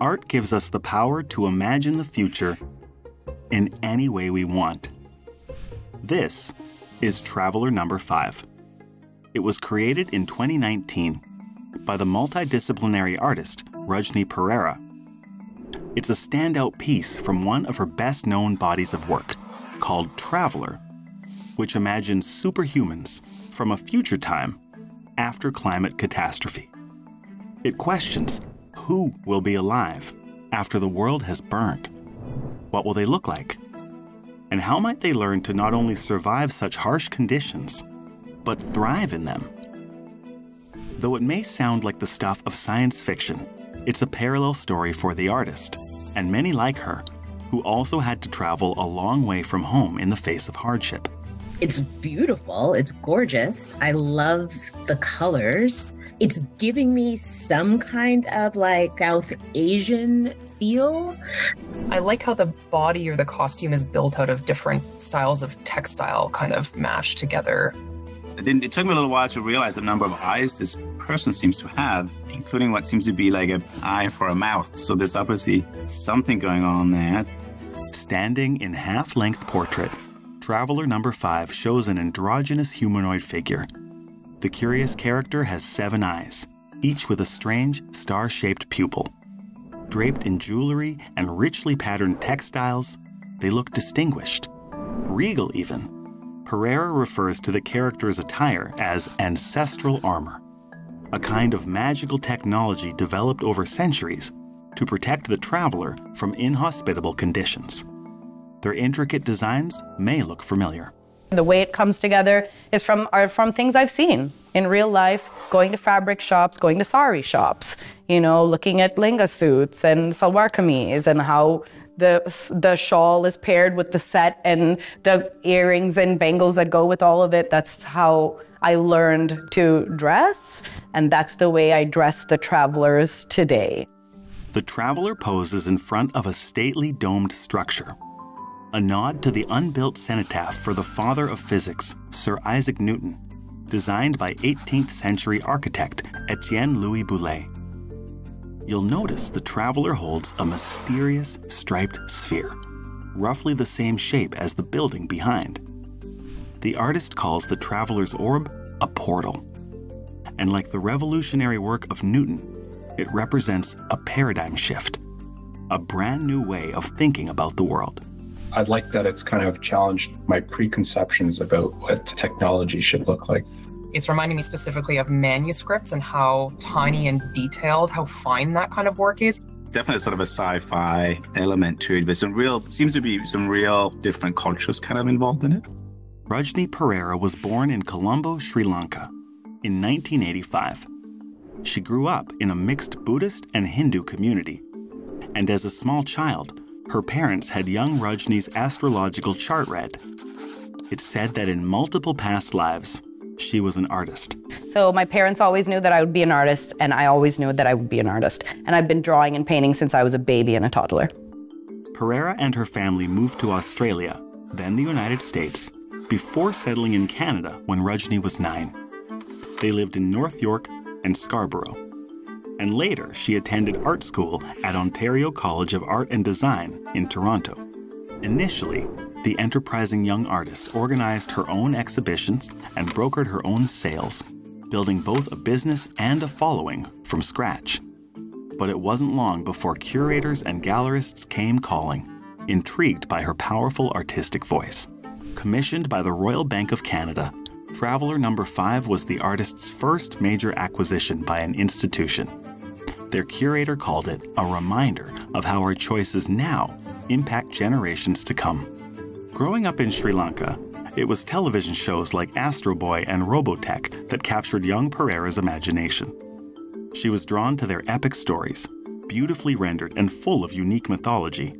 Art gives us the power to imagine the future in any way we want. This is Traveler Number 5. It was created in 2019 by the multidisciplinary artist Rajni Perera. It's a standout piece from one of her best-known bodies of work, called Traveler, which imagines superhumans from a future time after climate catastrophe. It questions who will be alive after the world has burned. What will they look like? And how might they learn to not only survive such harsh conditions, but thrive in them? Though it may sound like the stuff of science fiction, it's a parallel story for the artist, and many like her, who also had to travel a long way from home in the face of hardship. It's beautiful. It's gorgeous. I love the colors. It's giving me some kind of like South Asian feel. I like how the body or the costume is built out of different styles of textile kind of mashed together. It took me a little while to realize the number of eyes this person seems to have, including what seems to be like an eye for a mouth. So there's obviously something going on there. Standing in half-length portrait, Traveler Number 5 shows an androgynous humanoid figure. The curious character has 7 eyes, each with a strange, star-shaped pupil. Draped in jewelry and richly patterned textiles, they look distinguished, regal even. Perera refers to the character's attire as ancestral armor, a kind of magical technology developed over centuries to protect the traveler from inhospitable conditions. Their intricate designs may look familiar. The way it comes together is from things I've seen in real life, going to fabric shops, going to sari shops, looking at linga suits and salwar kameez and how the shawl is paired with the set and the earrings and bangles that go with all of it. That's how I learned to dress, and that's the way I dress the travelers today. The traveler poses in front of a stately domed structure, a nod to the unbuilt cenotaph for the father of physics, Sir Isaac Newton, designed by 18th century architect Etienne Louis Boullé. You'll notice the traveler holds a mysterious striped sphere, roughly the same shape as the building behind. The artist calls the traveler's orb a portal, and like the revolutionary work of Newton, it represents a paradigm shift, a brand new way of thinking about the world. I like that it's kind of challenged my preconceptions about what technology should look like. It's reminding me specifically of manuscripts and how tiny and detailed, how fine that kind of work is. Definitely sort of a sci-fi element to it. There's seems to be some real different cultures kind of involved in it. Rajni Perera was born in Colombo, Sri Lanka in 1985. She grew up in a mixed Buddhist and Hindu community. And as a small child, her parents had young Rajni's astrological chart read. It's said that in multiple past lives, she was an artist. So my parents always knew that I would be an artist, and I always knew that I would be an artist. And I've been drawing and painting since I was a baby and a toddler. Perera and her family moved to Australia, then the United States, before settling in Canada when Rajni was 9. They lived in North York and Scarborough. And later, she attended art school at Ontario College of Art and Design in Toronto. Initially, the enterprising young artist organized her own exhibitions and brokered her own sales, building both a business and a following from scratch. But it wasn't long before curators and gallerists came calling, intrigued by her powerful artistic voice. Commissioned by the Royal Bank of Canada, Traveler Number 5 was the artist's first major acquisition by an institution. Their curator called it a reminder of how our choices now impact generations to come. Growing up in Sri Lanka, it was television shows like Astro Boy and Robotech that captured young Perera's imagination. She was drawn to their epic stories, beautifully rendered and full of unique mythology.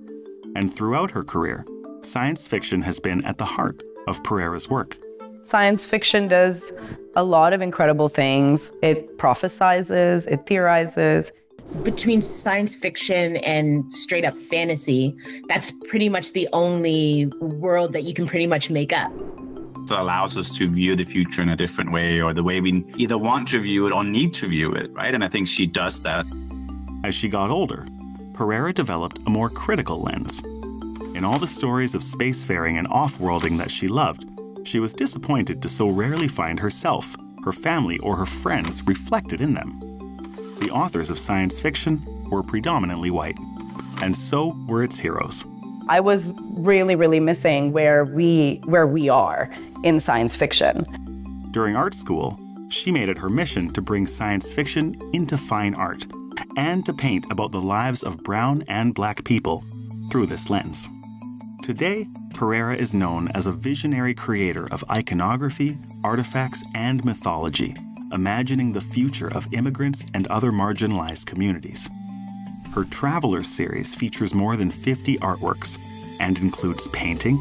And throughout her career, science fiction has been at the heart of Perera's work. Science fiction does a lot of incredible things. It prophesizes, it theorizes. Between science fiction and straight up fantasy, that's pretty much the only world that you can pretty much make up. It allows us to view the future in a different way, or the way we either want to view it or need to view it, right? And I think she does that. As she got older, Perera developed a more critical lens. In all the stories of spacefaring and off-worlding that she loved, she was disappointed to so rarely find herself, her family, or her friends reflected in them. The authors of science fiction were predominantly white, and so were its heroes. I was really, really missing where we are in science fiction. During art school, she made it her mission to bring science fiction into fine art and to paint about the lives of brown and black people through this lens. Today, Perera is known as a visionary creator of iconography, artifacts, and mythology, imagining the future of immigrants and other marginalized communities. Her Travelers series features more than 50 artworks and includes painting,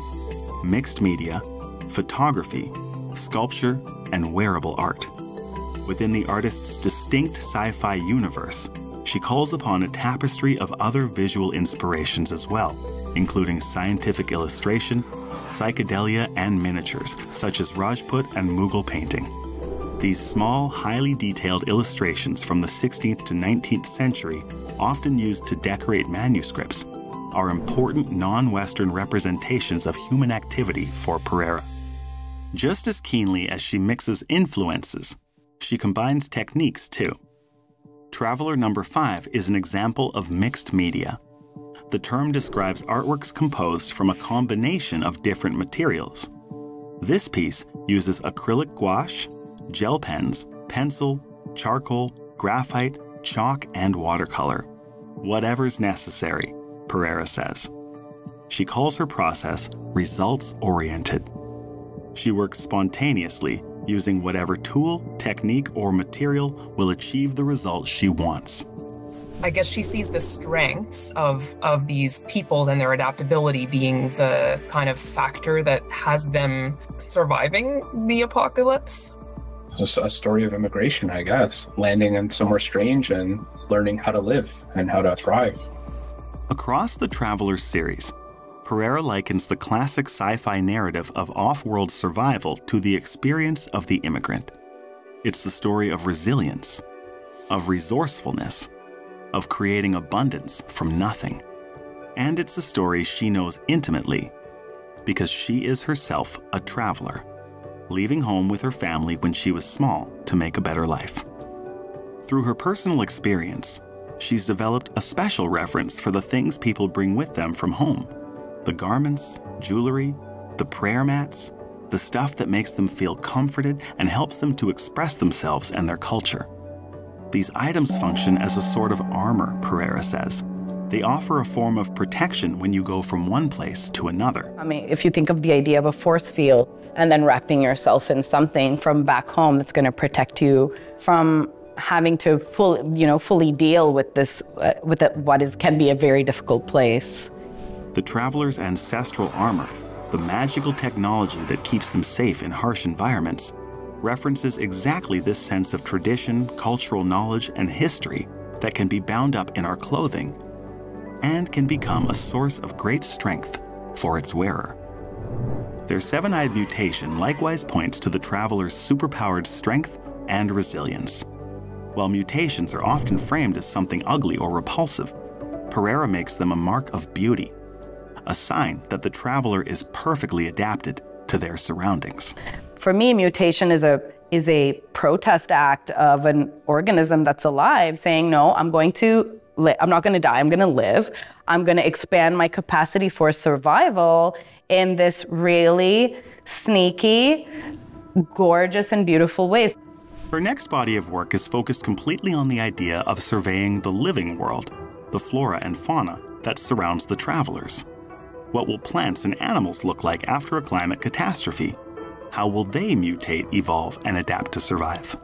mixed media, photography, sculpture, and wearable art. Within the artist's distinct sci-fi universe, she calls upon a tapestry of other visual inspirations as well, including scientific illustration, psychedelia, and miniatures, such as Rajput and Mughal painting. These small, highly detailed illustrations from the 16th to 19th century, often used to decorate manuscripts, are important non-Western representations of human activity for Perera. Just as keenly as she mixes influences, she combines techniques too. Traveler number 5 is an example of mixed media. The term describes artworks composed from a combination of different materials. This piece uses acrylic gouache, gel pens, pencil, charcoal, graphite, chalk, and watercolor. Whatever's necessary, Perera says. She calls her process results-oriented. She works spontaneously, using whatever tool, technique, or material will achieve the results she wants. I guess she sees the strengths of these peoples and their adaptability being the kind of factor that has them surviving the apocalypse. It's a story of immigration, I guess. Landing in somewhere strange and learning how to live and how to thrive. Across the Travelers series, Perera likens the classic sci-fi narrative of off-world survival to the experience of the immigrant. It's the story of resilience, of resourcefulness, of creating abundance from nothing. And it's a story she knows intimately because she is herself a traveler, leaving home with her family when she was small to make a better life. Through her personal experience, she's developed a special reverence for the things people bring with them from home. The garments, jewelry, the prayer mats, the stuff that makes them feel comforted and helps them to express themselves and their culture. These items function as a sort of armor, Perera says. They offer a form of protection when you go from one place to another. I mean, if you think of the idea of a force field and then wrapping yourself in something from back home that's going to protect you from having to fully deal with this, can be a very difficult place. The traveler's ancestral armor, the magical technology that keeps them safe in harsh environments, references exactly this sense of tradition, cultural knowledge, and history that can be bound up in our clothing and can become a source of great strength for its wearer. Their seven-eyed mutation likewise points to the traveler's superpowered strength and resilience. While mutations are often framed as something ugly or repulsive, Perera makes them a mark of beauty, a sign that the traveler is perfectly adapted to their surroundings. For me, mutation is a protest act of an organism that's alive saying, no, I'm not going to die, I'm going to live. I'm going to expand my capacity for survival in this really sneaky, gorgeous, and beautiful ways. Her next body of work is focused completely on the idea of surveying the living world, the flora and fauna that surrounds the travelers. What will plants and animals look like after a climate catastrophe? How will they mutate, evolve, and adapt to survive?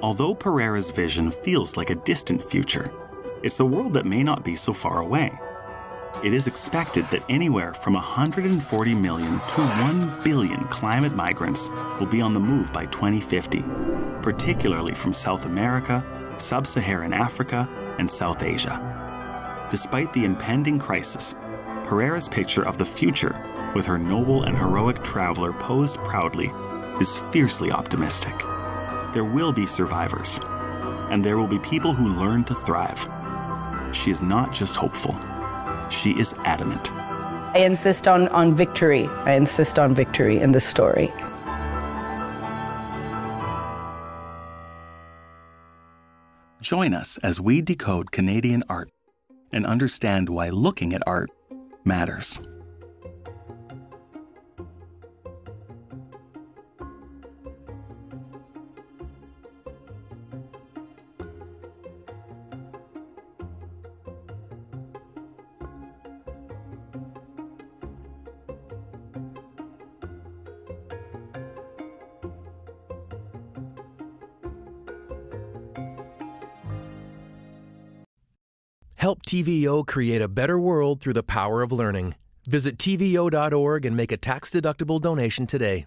Although Perera's vision feels like a distant future, it's a world that may not be so far away. It is expected that anywhere from 140 million to 1 billion climate migrants will be on the move by 2050, particularly from South America, Sub-Saharan Africa, and South Asia. Despite the impending crisis, Perera's picture of the future, with her noble and heroic traveler posed proudly, is fiercely optimistic. There will be survivors, and there will be people who learn to thrive. she is not just hopeful, she is adamant. I insist on victory. I insist on victory in this story. Join us as we decode Canadian art and understand why looking at art matters. Help TVO create a better world through the power of learning. Visit TVO.org and make a tax-deductible donation today.